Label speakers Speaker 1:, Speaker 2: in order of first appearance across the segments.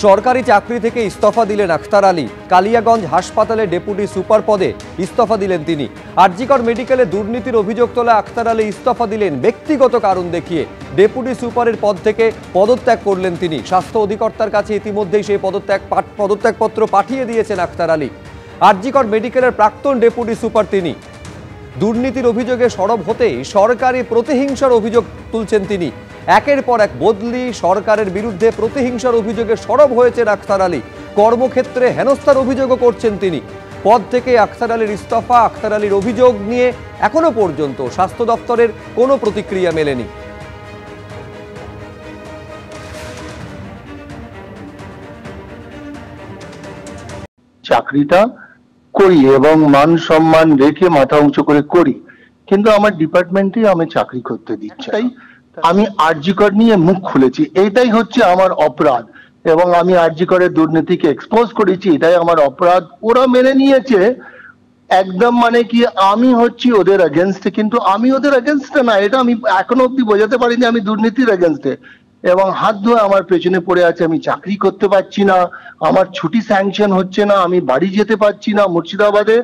Speaker 1: সরকারি চাকরি থেকে ইস্তফা দিলেন আখতার আলী। কালিয়াগঞ্জ হাসপাতালে ডেপুটি সুপার পদে ইস্তফা দিলেন তিনি। আরজিকর মেডিকেলে দুর্নীতির অভিযোগ তোলা আখতার আলী ইস্তফা দিলেন ব্যক্তিগত কারণ দেখিয়ে। ডেপুটি সুপারের পদ থেকে পদত্যাগ করলেন তিনি। স্বাস্থ্য অধিকর্তার কাছে ইতিমধ্যেই সেই পদত্যাগপত্র পাঠিয়ে দিয়েছেন আখতার আলী। আরজিকর মেডিকেলের প্রাক্তন ডেপুটি সুপার তিনি। দুর্নীতির অভিযোগে সরব হতেই সরকারি প্রতিহিংসার অভিযোগ তুলছেন তিনি। একের পর এক বদলি, সরকারের বিরুদ্ধে প্রতিহিংসার অভিযোগে সরব হয়েছেন আখতার আলী। কর্মক্ষেত্রে হেনস্থার অভিযোগও করছেন তিনি। পদ থেকে আখতার আলীর ইস্তফা, আখতার আলীর অভিযোগ নিয়ে এখনো পর্যন্ত স্বাস্থ্য দপ্তরের কোনো প্রতিক্রিয়া মেলেনি।
Speaker 2: চাকরিটা করি এবং মান সম্মান রেখে মাথা উঁচু করে করি, কিন্তু আমার ডিপার্টমেন্টে আমি চাকরি করতে দিচ্ছি। তাই আমি আরজিকর নিয়ে মুখ খুলেছি, এটাই হচ্ছে আমার অপরাধ। এবং আমি আরজিকরের দুর্নীতিকে এক্সপোজ করেছি, এটাই আমার অপরাধ। ওরা মেনে নিয়েছে একদম, মানে কি আমি হচ্ছি ওদের এগেনস্টে, কিন্তু আমি ওদের এগেনস্টে না। এটা আমি এখনো অব্দি বোঝাতে পারিনি আমি দুর্নীতির এগেনস্টে। এবং হাত ধোয়া আমার পেছনে পড়ে আছে, আমি চাকরি করতে পারছি না, আমার ছুটি স্যাংশন হচ্ছে না, আমি বাড়ি যেতে পারছি না। মুর্শিদাবাদে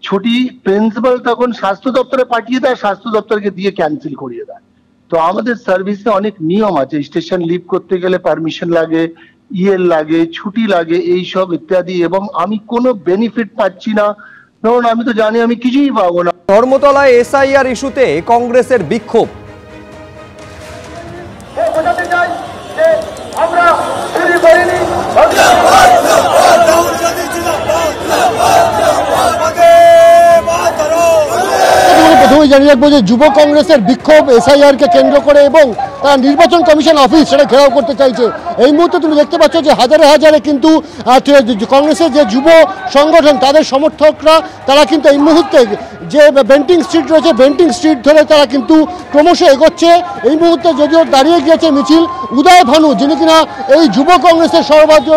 Speaker 2: ছুটি প্রিন্সিপাল তখন স্বাস্থ্য দপ্তরে পাঠিয়ে দেয়, স্বাস্থ্য দপ্তরকে দিয়ে ক্যান্সেল করিয়ে দেয়। তো আমাদের সার্ভিসে অনেক নিয়ম আছে, স্টেশন লিভ করতে গেলে পারমিশন লাগে, ইএল লাগে, ছুটি লাগে, এইসব ইত্যাদি। এবং আমি কোনো বেনিফিট পাচ্ছি না, কারণ আমি তো জানি আমি কিছুই পাবো না।
Speaker 1: ধর্মতলায় এসআইআর ইস্যুতে কংগ্রেসের বিক্ষোভ।
Speaker 3: প্রথমে জানিয়ে রাখবো যে যুব কংগ্রেসের বিক্ষোভ এসআইআর কে কেন্দ্র করে, এবং তারা নির্বাচন কমিশন অফিস সেটা ঘেরাও করতে চাইছে। এই মুহূর্তে তুমি দেখতে পাচ্ছ যে হাজারে হাজারে কিন্তু কংগ্রেসের যে যুব সংগঠন তাদের সমর্থকরা তারা কিন্তু এই মুহূর্তে যে বেন্টিং স্ট্রিট রয়েছে, বেন্টিং স্ট্রিট ধরে তারা কিন্তু ক্রমশ এগোচ্ছে। এই মুহূর্তে যদিও দাঁড়িয়ে গিয়েছে মিছিল, উদয় ভানু যিনি কিনা এই যুব কংগ্রেসের সর্বোচ্চ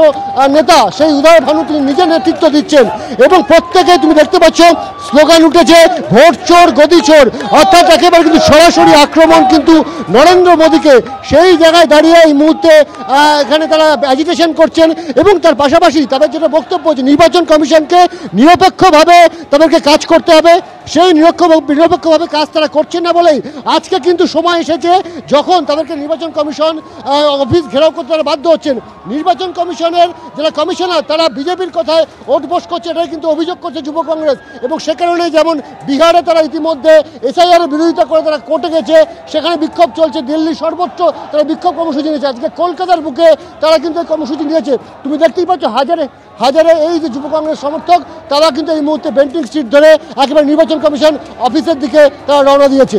Speaker 3: নেতা, সেই উদয় ভানু তিনি নিজে নেতৃত্ব দিচ্ছেন। এবং প্রত্যেকে তুমি দেখতে পাচ্ছ স্লোগান উঠেছে ভোট চোর গদি চোর, অর্থাৎ একেবারে কিন্তু সরাসরি আক্রমণ কিন্তু নরেন্দ্র মোদীকে। সেই জায়গায় দাঁড়িয়ে এই মুহূর্তে এখানে তারা অ্যাজিটেশন করছেন। এবং তার পাশাপাশি তাদের যেটা বক্তব্য যে নির্বাচন কমিশনকে নিরপেক্ষভাবে তাদেরকে কাজ করতে হবে, সেই নিরপেক্ষভাবে কাজ তারা করছেন না বলেই আজকে কিন্তু সময় এসেছে যখন তাদেরকে নির্বাচন কমিশন অফিস ঘেরাও করতে তারা বাধ্য হচ্ছেন। নির্বাচন কমিশনের যারা কমিশনার তারা বিজেপির কথায় ওঠবোস করছে, এটাই কিন্তু অভিযোগ করছে যুব কংগ্রেস। এবং সে কারণে যেমন বিহারে তারা ইতিমধ্যে এসআইআর এর বিরোধিতা করে তারা কোর্টে গেছে, সেখানে বিক্ষোভ চলছে। দিল্লি সর্বোচ্চ তারা বিক্ষোভ কর্মসূচি নিয়েছে। আজকে কলকাতার বুকে তারা কিন্তু এই কর্মসূচি নিয়েছে। তুমি দেখতেই পাচ্ছ হাজারে হাজারে এই যে যুব কংগ্রেস সমর্থক তারা কিন্তু এই মুহূর্তে বেন্টিং স্ট্রিট ধরে একেবারে নির্বাচন কমিশন অফিসের দিকে তারা রওনা দিয়েছে।